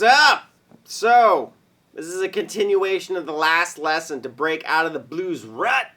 What's up? So, this is a continuation of the last lesson to break out of the blues rut.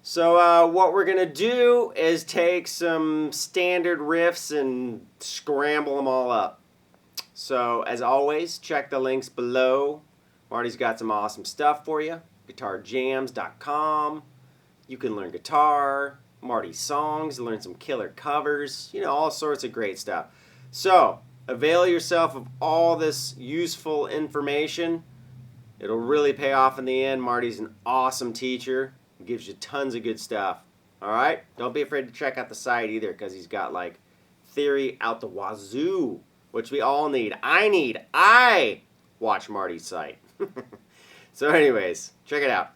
So, what we're going to do is take some standard riffs and scramble them all up. So, as always, check the links below. Marty's got some awesome stuff for you. GuitarJams.com. You can learn guitar, Marty's songs, learn some killer covers, all sorts of great stuff. So, avail yourself of all this useful information. It'll really pay off in the end. Marty's an awesome teacher. He gives you tons of good stuff. Alright? Don't be afraid to check out the site either, because he's got like theory out the wazoo, which we all need. I watch Marty's site. So anyways, check it out.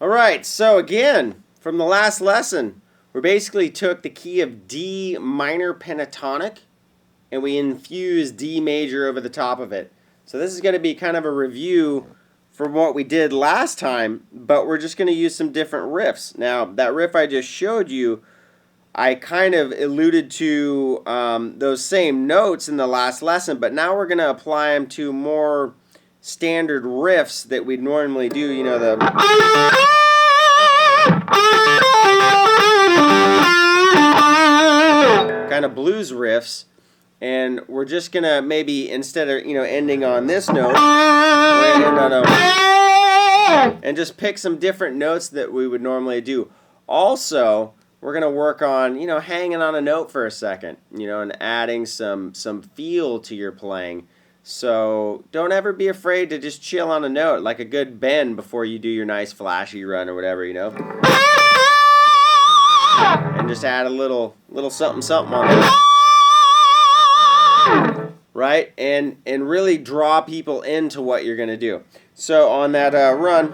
Alright, so again, from the last lesson, we basically took the key of D minor pentatonic and we infused D major over the top of it. So this is going to be kind of a review from what we did last time, but we're just going to use some different riffs. Now, that riff I just showed you, I kind of alluded to those same notes in the last lesson, but now we're going to apply them to more standard riffs that we'd normally do, the kind of blues riffs, and we're just gonna maybe, instead of ending on this note, we're gonna end on a, and just pick some different notes that we would normally do. Also, we're gonna work on hanging on a note for a second, and adding some feel to your playing. So don't ever be afraid to just chill on a note, like a good bend before you do your nice flashy run or whatever, and just add a little something on there, right? And really draw people into what you're gonna do. So on that run,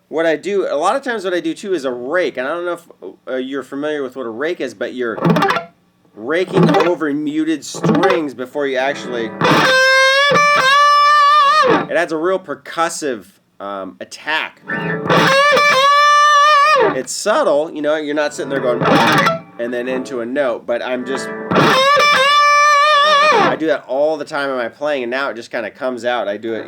what I do a lot of times, what I do too, is a rake. And I don't know if you're familiar with what a rake is, but you're raking over muted strings before you actually. It adds a real percussive attack. It's subtle, you're not sitting there going and then into a note, but I do that all the time in my playing, and now it just kind of comes out. I do it,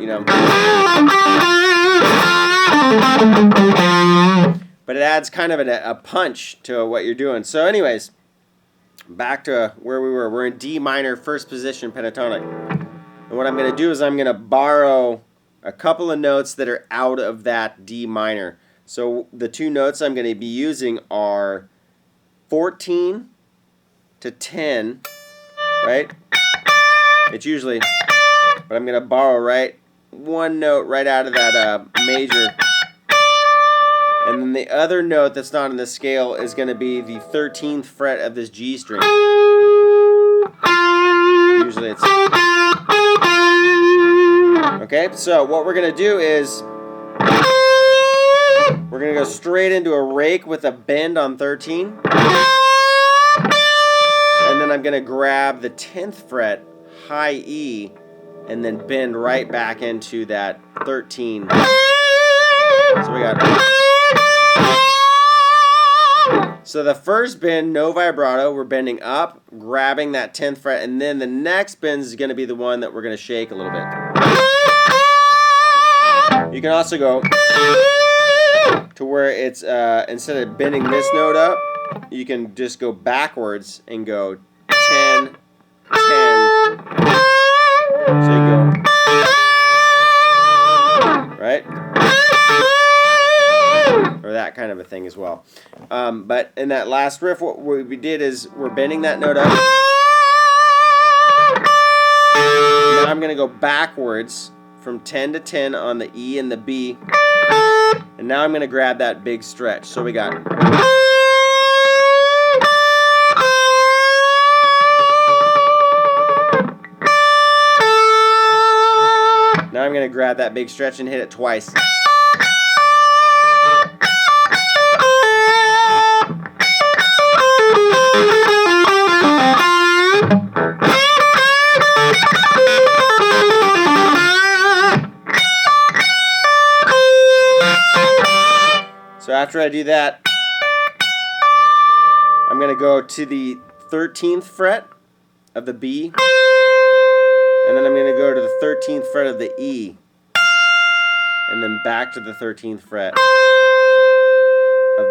but it adds kind of a punch to what you're doing. So anyways, back to where we were. We're in D minor, first position pentatonic. And what I'm going to do is I'm going to borrow a couple of notes that are out of that D minor. So the two notes I'm going to be using are 14 to 10, right? It's usually, but I'm going to borrow one note right out of that major. And then the other note that's not in the scale is going to be the 13th fret of this G string. Usually it's... Okay, so what we're going to do is we're going to go straight into a rake with a bend on 13. And then I'm going to grab the 10th fret, high E, and then bend right back into that 13. So we got... So the first bend, no vibrato, we're bending up, grabbing that 10th fret, and then the next bend is going to be the one that we're going to shake a little bit. You can also go to where it's, instead of bending this note up, you can just go backwards and go 10, 10. So you go, right? Or that kind of a thing as well. But in that last riff, what we did is we're bending that note up. Now I'm going to go backwards from 10 to 10 on the E and the B. And now I'm going to grab that big stretch. So we got... Now I'm going to grab that big stretch and hit it twice. So after I do that, I'm going to go to the 13th fret of the B, and then I'm going to go to the 13th fret of the E, and then back to the 13th fret of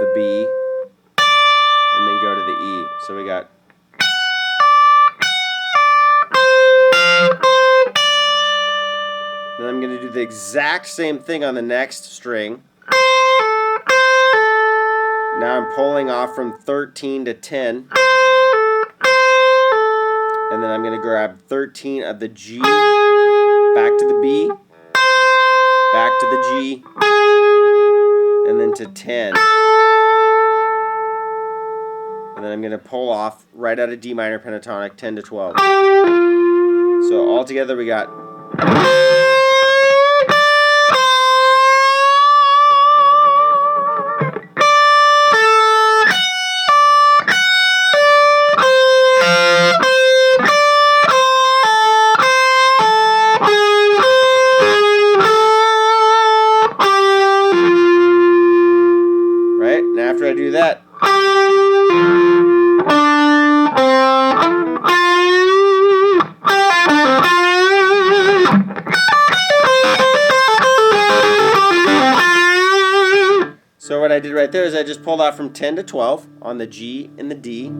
the B, and then go to the E. So we got then I'm going to do the exact same thing on the next string. Now I'm pulling off from 13 to 10. And then I'm going to grab 13 of the G, back to the B, back to the G, and then to 10. And then I'm going to pull off right out of D minor pentatonic, 10 to 12. So all together we got. Right? And after I do that, so what I did right there is I just pulled off from 10 to 12 on the G and the D.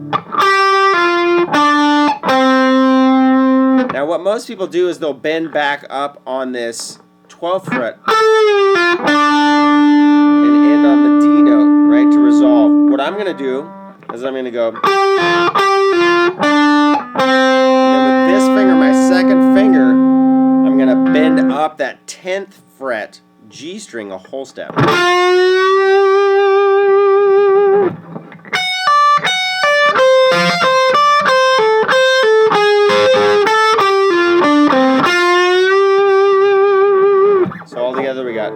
Now what most people do is they'll bend back up on this 12th fret and end on the D note, right, to resolve. What I'm going to do is I'm going to go, and then with this finger, my second finger, I'm going to bend up that 10th fret G string a whole step. So all together we got.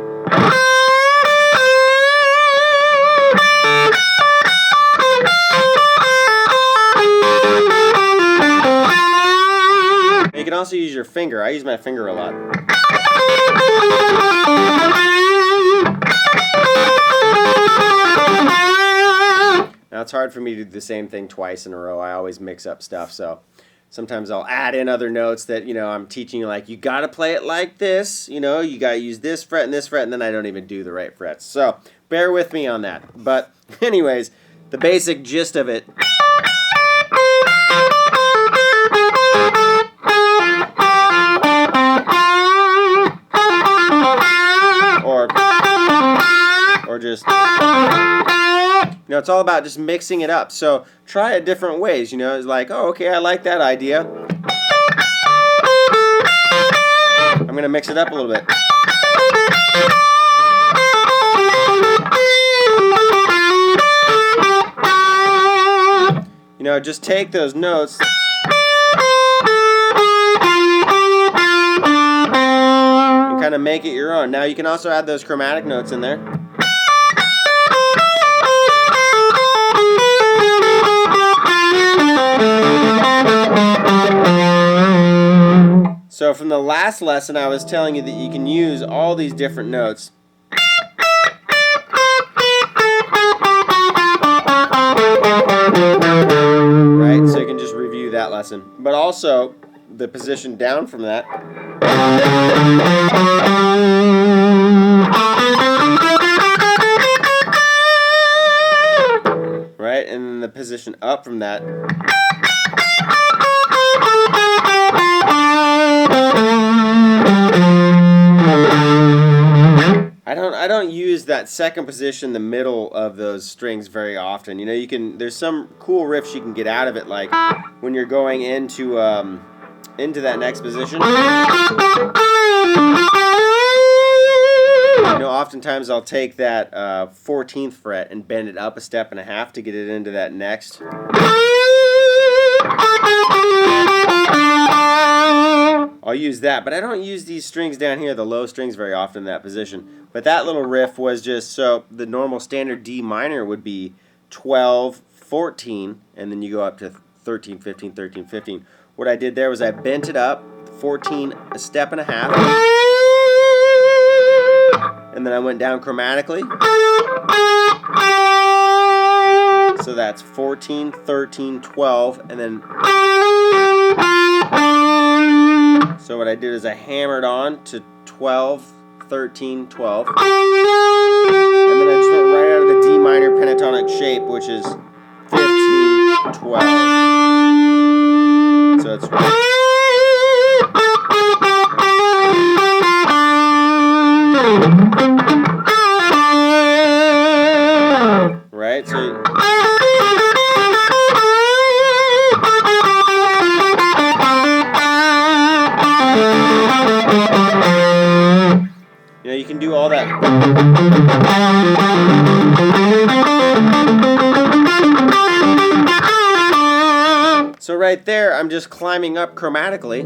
You can also use your finger. I use my finger a lot. Now it's hard for me to do the same thing twice in a row. I always mix up stuff, so sometimes I'll add in other notes that, you know, I'm teaching you, like, you got to play it like this, you know, you got to use this fret, and then I don't even do the right frets. So bear with me on that. But anyways, the basic gist of it. Or just, you know, it's all about just mixing it up. So try it different ways, you know. It's like, oh, okay, I like that idea. I'm going to mix it up a little bit. You know, just take those notes and kind of make it your own. Now you can also add those chromatic notes in there. So from the last lesson, I was telling you that you can use all these different notes. Right? So you can just review that lesson. But also, the position down from that. Right? And then the position up from that. I don't use that second position in the middle of those strings very often. You know, there's some cool riffs you can get out of it, like when you're going into that next position. You know, oftentimes I'll take that 14th fret and bend it up a step and a half to get it into that next. I'll use that, but I don't use these strings down here, the low strings, very often in that position. But that little riff was just, so the normal standard D minor would be 12, 14, and then you go up to 13, 15, 13, 15. What I did there was I bent it up, 14 a step and a half, and then I went down chromatically. So So that's 14, 13, 12, and then. So what I did is I hammered on to 12, 13, 12. And then I just went right out of the D minor pentatonic shape, which is 15, 12. So it's right. So you can do all that. So right there, I'm just climbing up chromatically.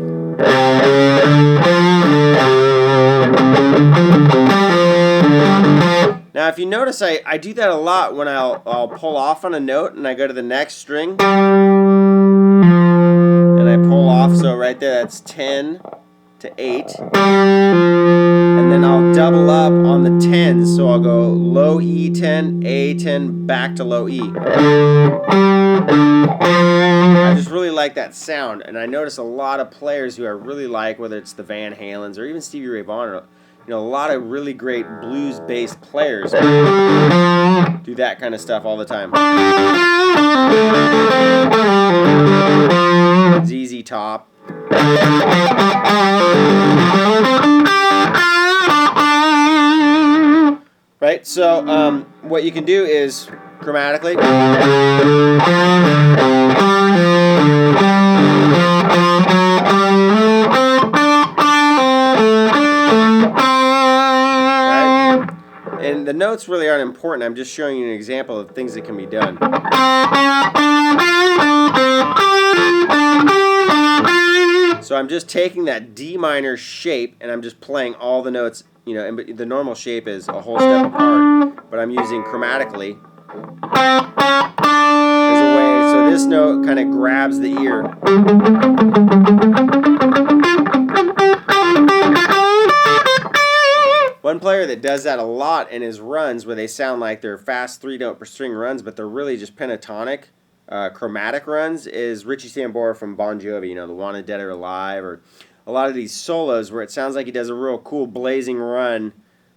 Now, if you notice, I do that a lot when I'll pull off on a note and I go to the next string. And I pull off, so right there, that's 10 to 8. And then I'll double up on the 10s, so I'll go low E10, A10, back to low E. I just really like that sound, and I notice a lot of players who I really like, whether it's the Van Halens or even Stevie Ray Vaughan, or, a lot of really great blues-based players do that kind of stuff all the time. ZZ Top. Right, so what you can do is chromatically. Right? And the notes really aren't important. I'm just showing you an example of things that can be done. So I'm just taking that D minor shape and I'm just playing all the notes, and the normal shape is a whole step apart, but I'm using chromatically as a way, so this note kind of grabs the ear. One player that does that a lot in his runs, where they sound like they're fast 3-note per string runs, but they're really just pentatonic, chromatic runs, is Richie Sambora from Bon Jovi, the Wanted Dead or Alive, or a lot of these solos where it sounds like he does a real cool blazing run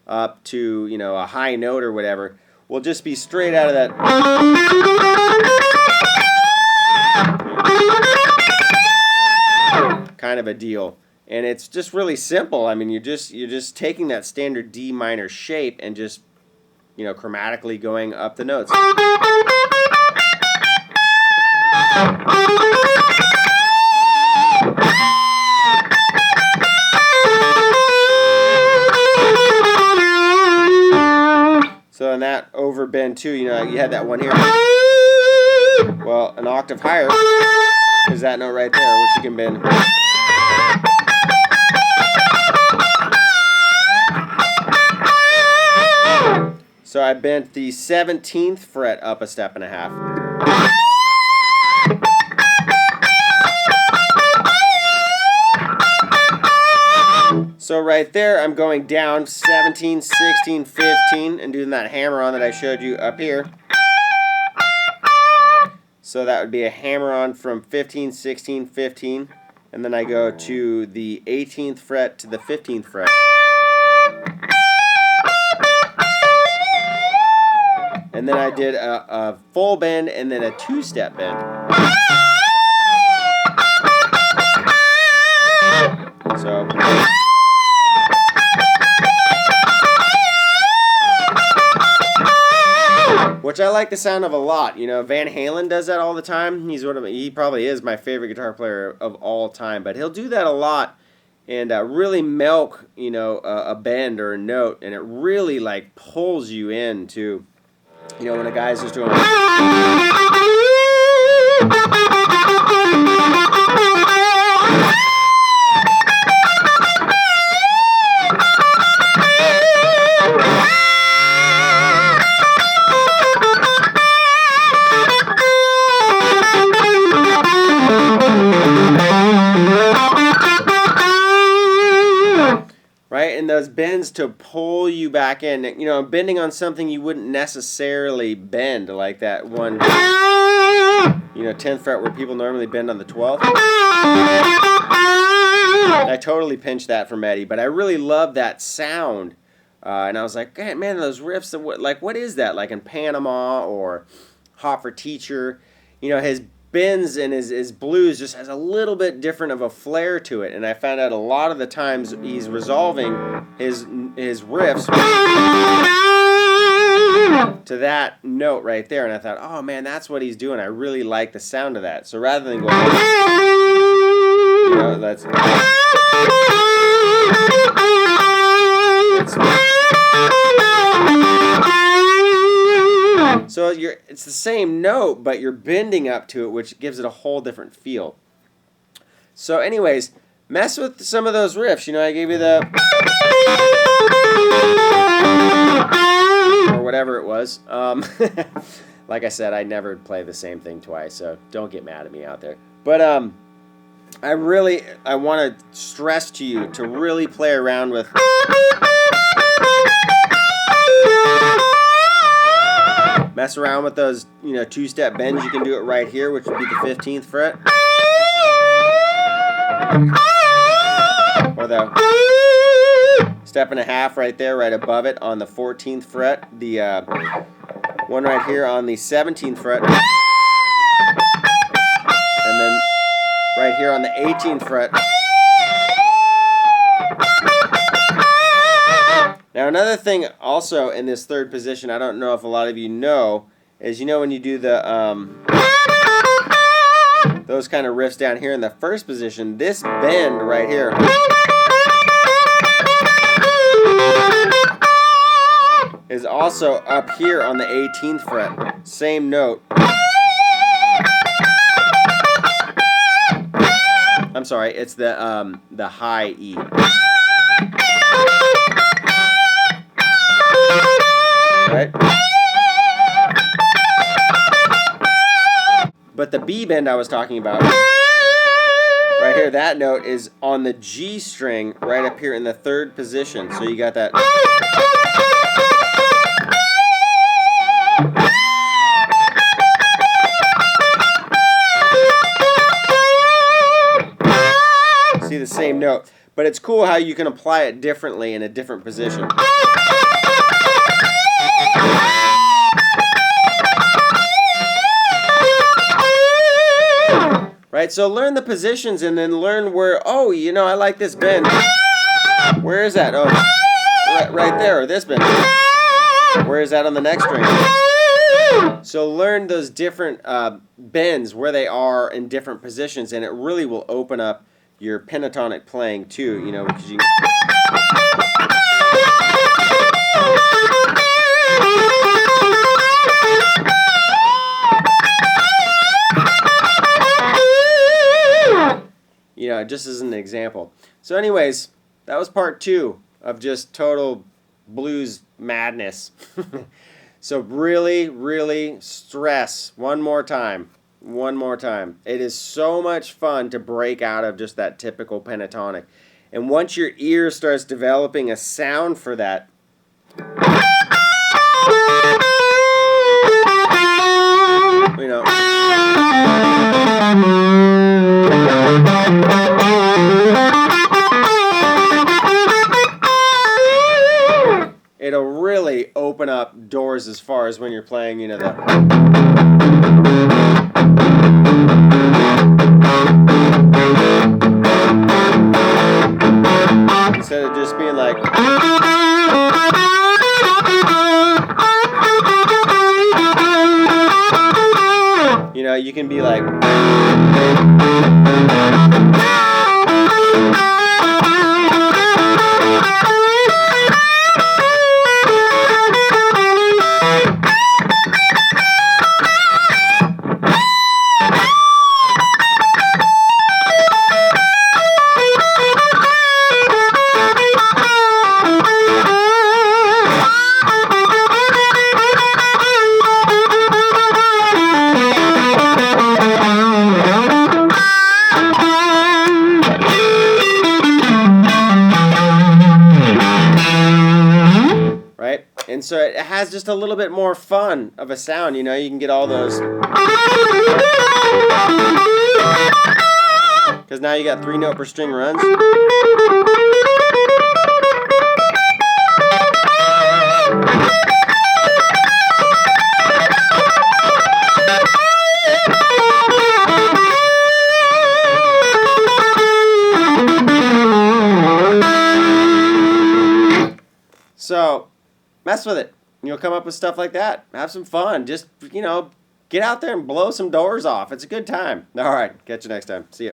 up to, a high note or whatever, will just be straight out of that. Kind of a deal. And it's just really simple. I mean, you're just taking that standard D minor shape and just, chromatically going up the notes. So in that overbend too, you had that one here. Well, an octave higher is that note right there, which you can bend. So I bent the 17th fret up a step and a half. So right there, I'm going down 17, 16, 15, and doing that hammer on that I showed you up here. So that would be a hammer on from 15, 16, 15, and then I go to the 18th fret to the 15th fret. And then I did a full bend and then a two-step bend. So. Which I like the sound of a lot. Van Halen does that all the time. He probably is my favorite guitar player of all time. But he'll do that a lot and really milk, a bend or a note, and it really like pulls you into, when a guy's just doing. those bends to pull you back in. You know, bending on something you wouldn't necessarily bend, like that one, you know, 10th fret where people normally bend on the 12th. I totally pinched that from Eddie, but I really love that sound. And I was like, man, those riffs, like, what is that? Like in Panama or Hot for Teacher, you know, his bends and his blues just has a little bit different of a flair to it. And I found out a lot of the times he's resolving his riffs to that note right there. And I thought, oh man, that's what he's doing. I really like the sound of that. So rather than going, you know, that's so it's the same note, but you're bending up to it, which gives it a whole different feel. So anyways, mess with some of those riffs. You know, I gave you the, or whatever it was. Like I said, I never play the same thing twice, so don't get mad at me out there. But I want to stress to you to really play around with mess around with those, you know, two-step bends. You can do it right here, which would be the 15th fret. Or the step and a half right there, right above it on the 14th fret. The one right here on the 17th fret. And then right here on the 18th fret. Now another thing also in this third position, I don't know if a lot of you know, is, you know, when you do the those kind of riffs down here in the first position, this bend right here is also up here on the 18th fret. Same note. I'm sorry, it's the high E. Right? But the B bend I was talking about, right here, that note is on the G string right up here in the third position. So you got that. See the same note. But it's cool how you can apply it differently in a different position. Right, so learn the positions and then learn where, oh, you know, I like this bend. Where is that? Oh, right there, or this bend. Where is that on the next string? So learn those different bends, where they are in different positions, and it really will open up your pentatonic playing too, you know, because you... You know, just as an example. So anyways, that was part 2 of just total blues madness. So really, really stress one more time. It is so much fun to break out of just that typical pentatonic. And once your ear starts developing a sound for that, you know, it'll really open up doors as far as when you're playing, you know, the... Instead of just being like... You know, you can be like... so it has just a little bit more fun of a sound, you know, you can get all those. Because now you got 3-note per string runs. So, mess with it. You'll come up with stuff like that. Have some fun. Just, you know, get out there and blow some doors off. It's a good time. All right. Catch you next time. See ya.